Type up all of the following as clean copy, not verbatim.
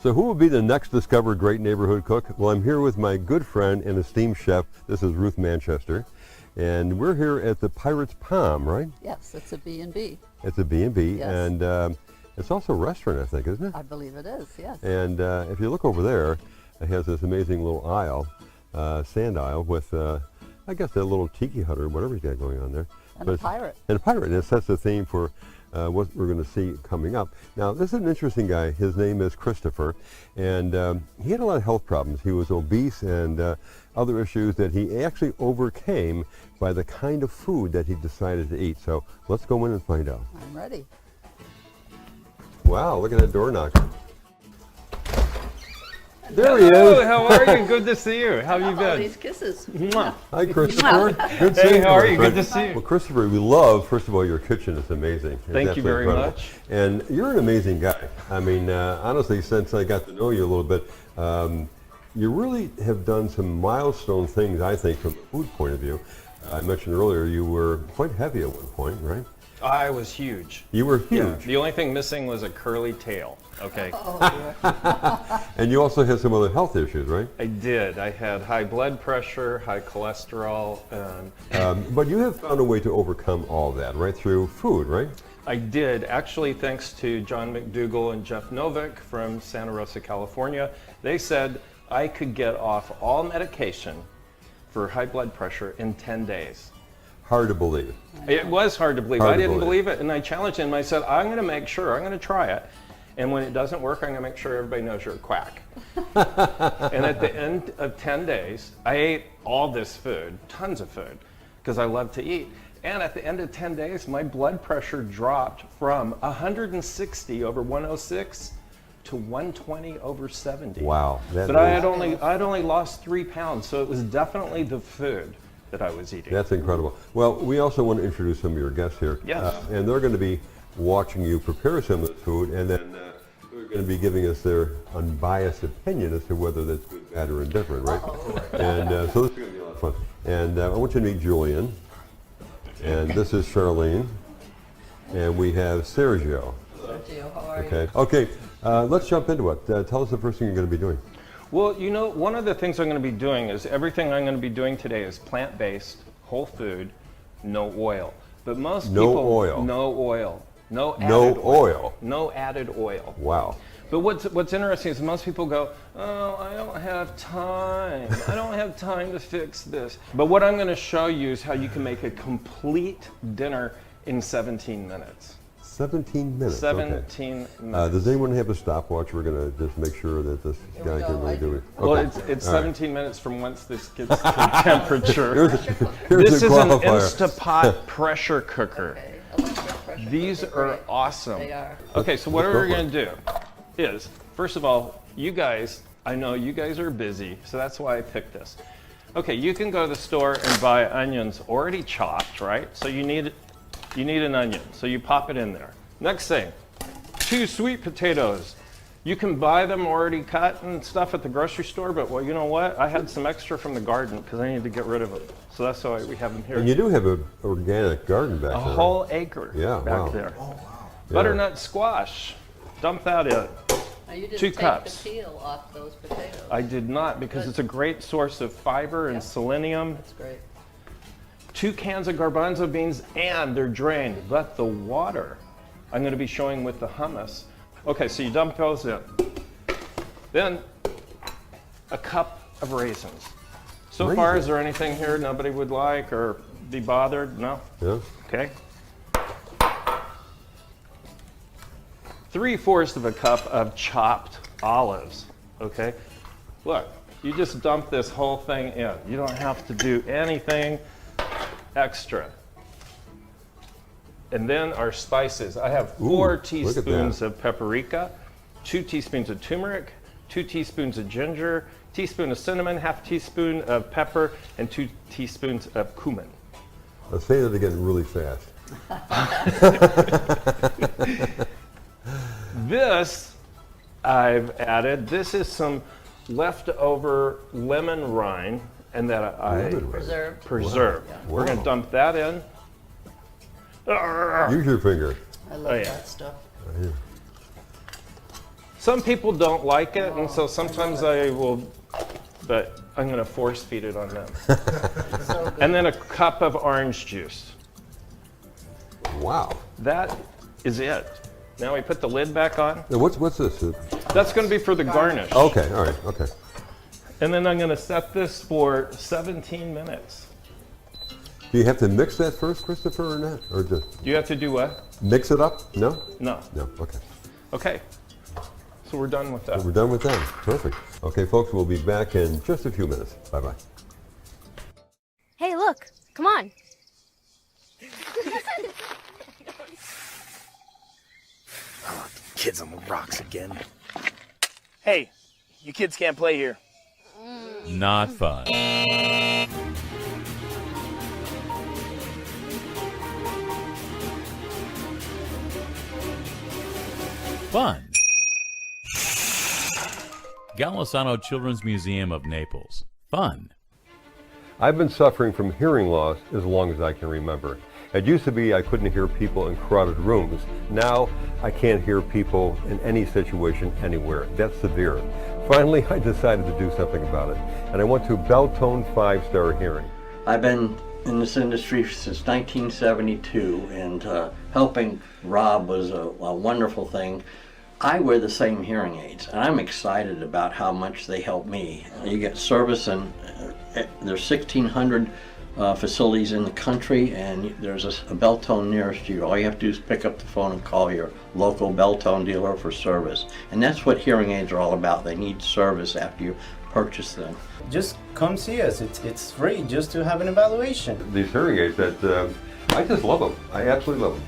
So who will be the next discovered great neighborhood cook? Well, I'm here with my good friend and esteemed chef. This is Ruth Manchester. And we're here at the Pirate's Palm, right? Yes, it's a B&B. It's a B&B. Yes. And it's also a restaurant, I think, isn't it? I believe it is, yes. And if you look over there, it has this amazing little aisle, sand aisle with, I guess, that little tiki hut or whatever he's got going on there. And a pirate. And a pirate. And it sets the theme for what we're going to see coming up. Now, this is an interesting guy. His name is Christopher, and he had a lot of health problems. He was obese and other issues that he actually overcame by the kind of food that he decided to eat. So let's go in and find out. I'm ready. Wow, look at that door knocker. There he Hello, is. how are you? Good to see you. How have you All been? these kisses. Mwah. Hi, Christopher. Good seeing Hey, you. how are my you? friend. Good to see you. Well, Christopher, we love, first of all, your kitchen is amazing. It's Thank you absolutely very incredible. much. And you're an amazing guy. I mean, honestly, since I got to know you a little bit, you really have done some milestone things, I think, from a food point of view. I mentioned earlier you were quite heavy at one point, right? I was huge. You were Yeah, huge. the only thing missing was a curly tail. Okay. Oh, dear. And you also had some other health issues, right? I did. I had high blood pressure, high cholesterol, and But you have found a way to overcome all that, right, through food, right? I did. Actually, thanks to John McDougall and Jeff Novick from Santa Rosa, California. They said I could get off all medication for high blood pressure in 10 days. Hard to believe. It was hard to believe. Hard I to didn't believe. believe it, and I challenged him. I said, I'm going to make sure, I'm going to try it. And when it doesn't work, I'm going to make sure everybody knows you're a quack. And at the end of 10 days, I ate all this food, tons of food, because I love to eat. And at the end of 10 days, my blood pressure dropped from 160 over 106 to 120 over 70. Wow. That But I is- had only lost 3 pounds, so it was definitely the food that I was eating. That's incredible. Well, we also want to introduce some of your guests here. Yes. And they're going to be watching you prepare some of the food, and then they're going to be giving us their unbiased opinion as to whether that's good, bad, or indifferent, right? And so this is going to be a lot of fun. And I want you to meet Julian. And this is Charlene. And we have Sergio. Sergio, how are you? Okay. Okay. Let's jump into it. Tell us the first thing you're going to be doing. Well, you know, one of the things I'm going to be doing is everything I'm going to be doing today is plant-based, whole food, no oil. But most No people, oil. no oil, no No added oil. no added oil. Wow. But what's interesting is most people go, oh, I don't have time. I don't have time to fix this. But what I'm going to show you is how you can make a complete dinner in 17 minutes. 17 minutes. Okay. 17 minutes. Does anyone have a stopwatch? We're going to just make sure that this we guy go. can really I do do. it. Well, Okay. it's All right. 17 minutes from once this gets to temperature. Here's This the is an qualifier. Instapot pressure cooker. Okay, electric pressure These cooker, are great. awesome. They are. Okay, so Let's what go we're for going to do is, first of all, you guys, I know you guys are busy, so that's why I picked this. Okay, you can go to the store and buy onions already chopped, right? So you need an onion, so you pop it in there. Next thing, 2 sweet potatoes. You can buy them already cut and stuff at the grocery store, but well, you know what? I had some extra from the garden because I needed to get rid of them. So that's why we have them here. And you do have an organic garden back A there. whole acre Yeah, back wow. there. Yeah. Butternut squash. Dump that in. Now, you didn't 2 take cups. the peel off those potatoes. I did not because it's a great source of fiber and Yep. selenium. That's great. 2 cans of garbanzo beans and they're drained. But the water I'm going to be showing with the hummus. Okay, so you dump those in. Then a cup of raisins. So far, Raisins? is there anything here nobody would like or be bothered? No? Yeah. Okay. 3/4 of a cup of chopped olives. Okay. Look, you just dump this whole thing in. You don't have to do anything extra. And then our spices. I have 4 look at teaspoons that. of paprika, 2 teaspoons of turmeric, 2 teaspoons of ginger, teaspoon of cinnamon, half teaspoon of pepper, and 2 teaspoons of cumin. Let's say that again really fast. This I've added. This is some leftover lemon rind, and that I Lemon rind. Preserved. preserved. Yeah. We're going to dump that in. Use your finger. I love Oh, yeah. that stuff. Right here. Some people don't like it, and so sometimes I will, but I'm going to force feed it on them. And then a cup of orange juice. Wow. That is it. Now we put the lid back on. Now what's this? That's going to be for the garnish. Okay, all right, okay. And then I'm going to set this for 17 minutes. Do you have to mix that first, Christopher, or not? Or just Do you have to do what? mix it up? No? No. No, okay. Okay. So we're done with that. We're done with that. Perfect. Okay, folks, we'll be back in just a few minutes. Bye-bye. Hey, look, come on. Kids on the rocks again. Hey, you kids can't play here. Not fun. Fun. Golisano Children's Museum of Naples. Fun. I've been suffering from hearing loss as long as I can remember. It used to be I couldn't hear people in crowded rooms. Now I can't hear people in any situation anywhere. That's severe. Finally, I decided to do something about it, and I went to Beltone 5-Star Hearing. I've been in this industry since 1972, and helping Rob was a wonderful thing. I wear the same hearing aids, and I'm excited about how much they help me. You get service, and there's 1,600 facilities in the country, and there's a Beltone nearest you. All you have to do is pick up the phone and call your local Beltone dealer for service. And that's what hearing aids are all about. They need service after you purchase them. Just come see us. It's free just to have an evaluation. These hearing aids, I just love them. I absolutely love them.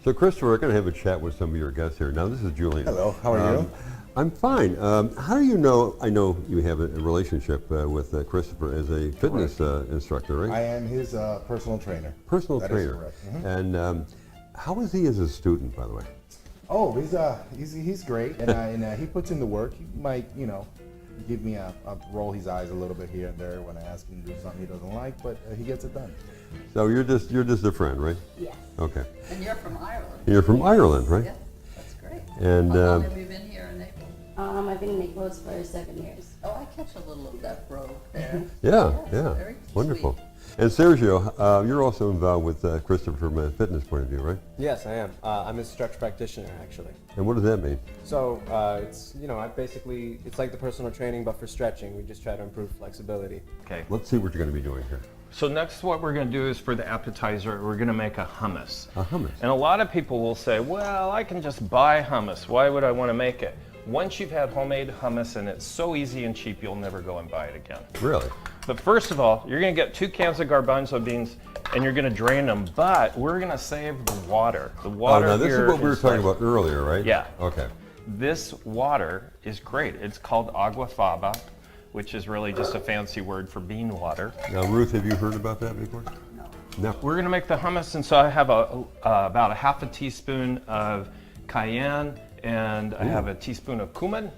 So Christopher, we're going to have a chat with some of your guests here. Now this is Julian. Hello, how are you? I'm fine. How do you know, I know you have a relationship with Christopher as a fitness instructor, right? I am his personal trainer. Personal That is trainer. correct. Mhm. And how is he as a student, by the way? Oh, he's great, and he puts in the work. He might, give me a roll his eyes a little bit here and there when I ask him to do something he doesn't like, but he gets it done. So you're just a friend, right? Yes. Okay. And you're from Ireland. You're from Ireland, right? Yeah, that's great. And How long have you been here in Naples? I've been in Naples for 7 years. Oh, I catch a little of that brogue there. yeah, Yes, yeah, very wonderful. sweet. And Sergio, you're also involved with Christopher from a fitness point of view, right? Yes, I am. I'm a stretch practitioner, actually. And what does that mean? So it's, it's like the personal training, but for stretching. We just try to improve flexibility. Okay. Let's see what you're going to be doing here. So next what we're going to do is for the appetizer, we're going to make a hummus. A hummus. And a lot of people will say, well, I can just buy hummus. Why would I want to make it? Once you've had homemade hummus and it's so easy and cheap, you'll never go and buy it again. Really? But first of all, you're going to get 2 cans of garbanzo beans and you're going to drain them, but we're going to save the water. The water now this here is what we were talking like- about earlier, right? Yeah. Okay. This water is great. It's called agua faba, which is really just a fancy word for bean water. Now, Ruth, have you heard about that before? No. We're going to make the hummus, and so I have about a half a teaspoon of cayenne, and I have a teaspoon of cumin,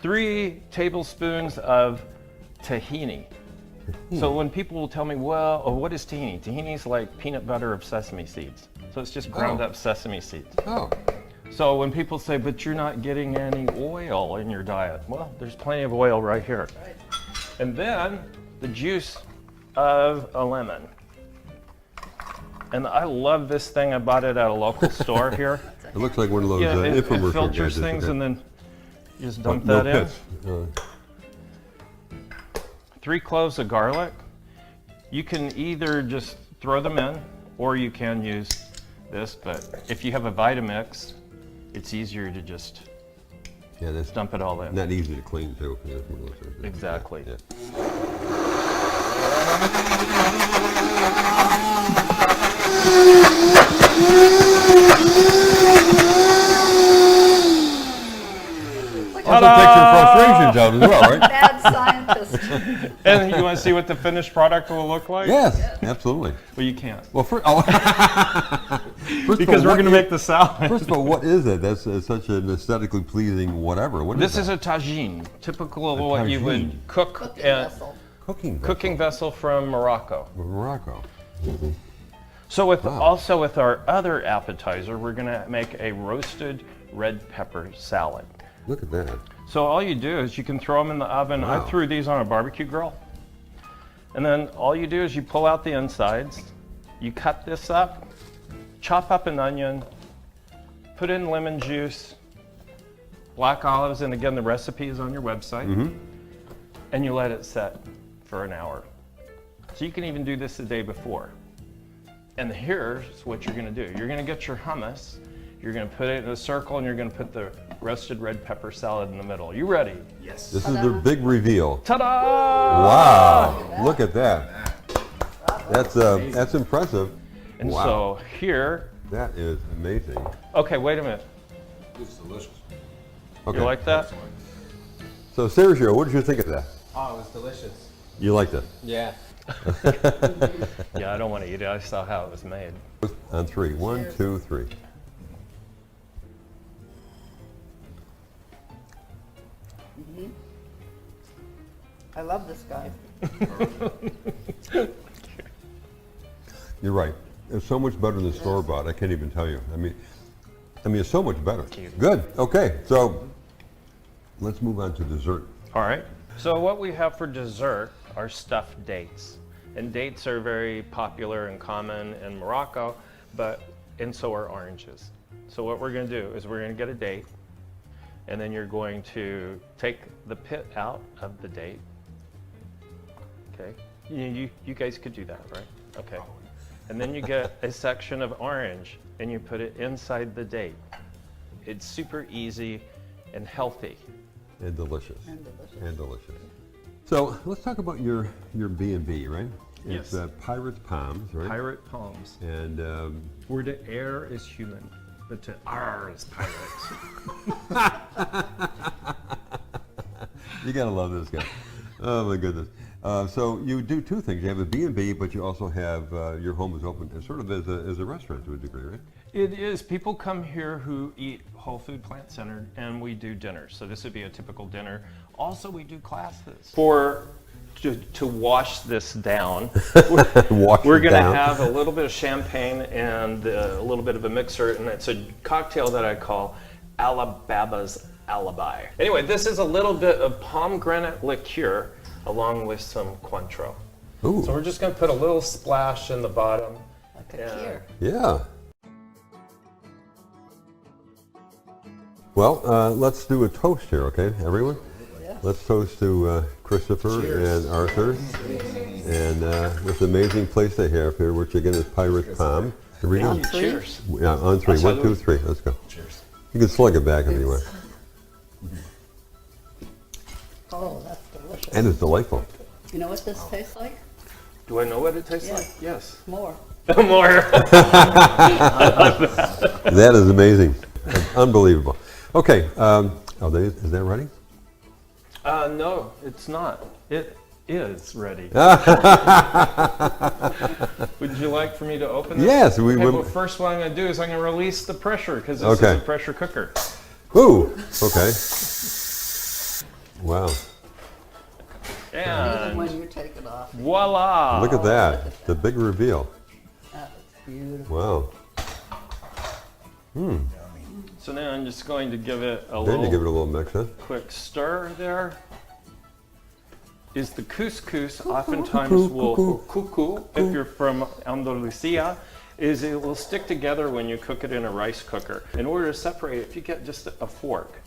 3 tablespoons of tahini. So when people will tell me, well, what is tahini? Tahini is like peanut butter of sesame seeds. So it's just ground up sesame seeds. Oh. So when people say, but you're not getting any oil in your diet, well, there's plenty of oil right here. And then the juice of a lemon. And I love this thing. I bought it at a local store here. It looks like one of those Yeah, it infomercial filters gadgets, things okay. and then you just dump No that in. pits. 3 cloves of garlic. You can either just throw them in or you can use this, but if you have a Vitamix, it's easier to just Yeah, that's dump it all in. not easy to clean too. Yeah, that's one of those things. Exactly. Yeah. Also takes your frustrations out as well, right? Bad scientist. And you want to see what the finished product will look like? Yes, absolutely. Well, you can't. Well, first Because of all, we're what going to is- make the salad. First of all, what is it? That's such an aesthetically pleasing whatever. What This is is that? a tagine, typical of what you tagine. would cook Cooking at. vessel. cooking vessel. Cooking vessel from Morocco. Morocco. So with Wow. also with our other appetizer, we're gonna make a roasted red pepper salad. Look at that. So all you do is you can throw them in the oven. Wow. I threw these on a barbecue grill. And then all you do is you pull out the insides, you cut this up, chop up an onion, put in lemon juice, black olives, and again, the recipe is on your website. And you let it set for an hour. So you can even do this the day before. And here's what you're gonna do. You're gonna get your hummus, you're gonna put it in a circle, and you're gonna put the roasted red pepper salad in the middle. You ready? Yes. This is the big reveal. Ta-da! Wow! Look at that. That's impressive. And Wow. so here, That is amazing. okay, wait a minute. It's delicious. Okay. You like that? So Sergio, what did you think of that? Oh, it was delicious. You liked it? Yeah. Yeah, I don't want to eat it. I saw how it was made. On three. One, Cheers. 2, 3. I love this guy. You're right. It's so much better than store-bought. I can't even tell you. I mean, it's so much better. Good. Okay. So let's move on to dessert. All right. So what we have for dessert are stuffed dates. And dates are very popular and common in Morocco, and so are oranges. So what we're going to do is we're going to get a date, and then you're going to take the pit out of the date. Okay. You guys could do that, right? Okay. And then you get a section of orange, and you put it inside the date. It's super easy and healthy. And delicious. And delicious. And delicious. So let's talk about your B&B, right? Yes. It's Pirate's Palms, right? Pirate palms. And Where the air is human, but the R is pirates. you gotta love this guy. Oh my goodness. So you do two things. You have a B&B, but you also have your home is open as sort of as a restaurant to a degree, right? It is. People come here who eat whole food, plant centered, and we do dinners. So this would be a typical dinner. Also, we do classes. To wash this down, we're going to have a little bit of champagne and a little bit of a mixer, and it's a cocktail that I call Alababa's Alibi. Anyway, this is a little bit of pomegranate liqueur along with some Cointreau. Ooh. So we're just going to put a little splash in the bottom. Like a cure. Yeah. Well, let's do a toast here, okay, everyone? Yes. Let's toast to Christopher and Arthur and this amazing place they have here, which again is Pirate Palm. Here we go. Cheers. Yeah, on three. 1, 2, 3. Let's go. Cheers. You can slug it back if you want. Oh, that's delicious. And it's delightful. You know what this tastes like? Do I know what it tastes Yeah. like? Yes. More. More. That is amazing. That's unbelievable. Okay, is that ready? No, it's not. It is ready. Would you like for me to open this? Yes. Well, first what I'm going to do is I'm going to release the pressure because this is a pressure cooker. Ooh, okay. Wow. Even And when you take it off. voila. Look at that. The big reveal. That was beautiful. Wow. So now I'm just going to give it a Then you give it a little little mix, huh? quick stir there. Is the couscous oftentimes will cuckoo if you're from Andalusia, is it will stick together when you cook it in a rice cooker. In order to separate it, if you get just a fork,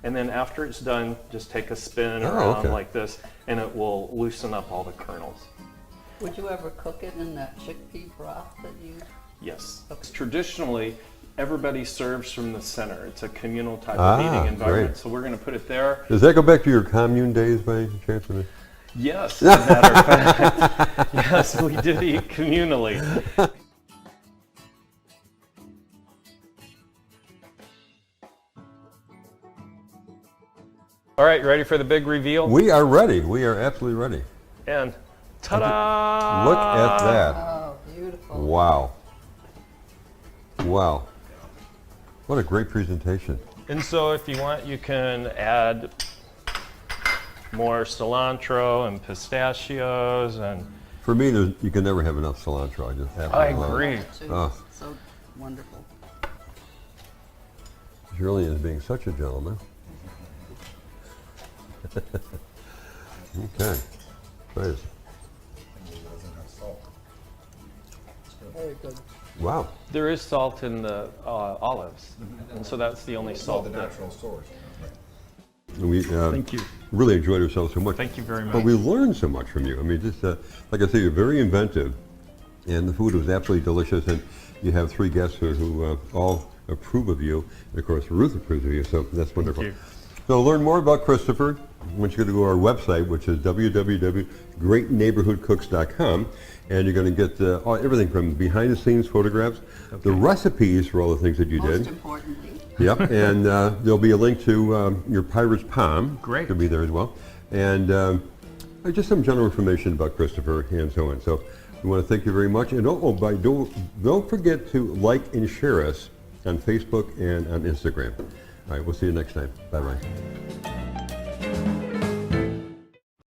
and then after it's done, just take a spin around like this, and it will loosen up all the kernels. Would you ever cook it in that chickpea broth that you... Yes. Traditionally, everybody serves from the center. It's a communal type of eating environment. Great. So we're going to put it there. Does that go back to your commune days by any chance? Yes, as a matter of fact. Yes, we did eat communally. All right, you ready for the big reveal? We are ready. We are absolutely ready. And ta-da! Look at that. Oh, beautiful. Wow. Wow. What a great presentation. And so if you want, you can add more cilantro and pistachios and. For me, you can never have enough cilantro. I just I absolutely love it. agree. Too. Oh. So wonderful. Julian is being such a gentleman. Okay. Try this. Very good. Wow. There is salt in the olives, and so that's the only salt. source. We Thank you. really enjoyed ourselves so much. Thank you very much. But we learned so much from you. I mean, just like I say, you're very inventive, and the food was absolutely delicious. And you have 3 guests who all approve of you, and of course Ruth approves of you. So that's wonderful. you. So to learn more about Christopher, I want you to go to our website, which is www.greatneighborhoodcooks.com, and you're going to get everything from behind-the-scenes photographs, the recipes for all the things that you Most did. importantly. Yep, and there'll be a link to your Pirate's Palm. Great. To be there as well. And just some general information about Christopher and so on. So we want to thank you very much. And don't forget to like and share us on Facebook and on Instagram. All right, we'll see you next time. Bye-bye.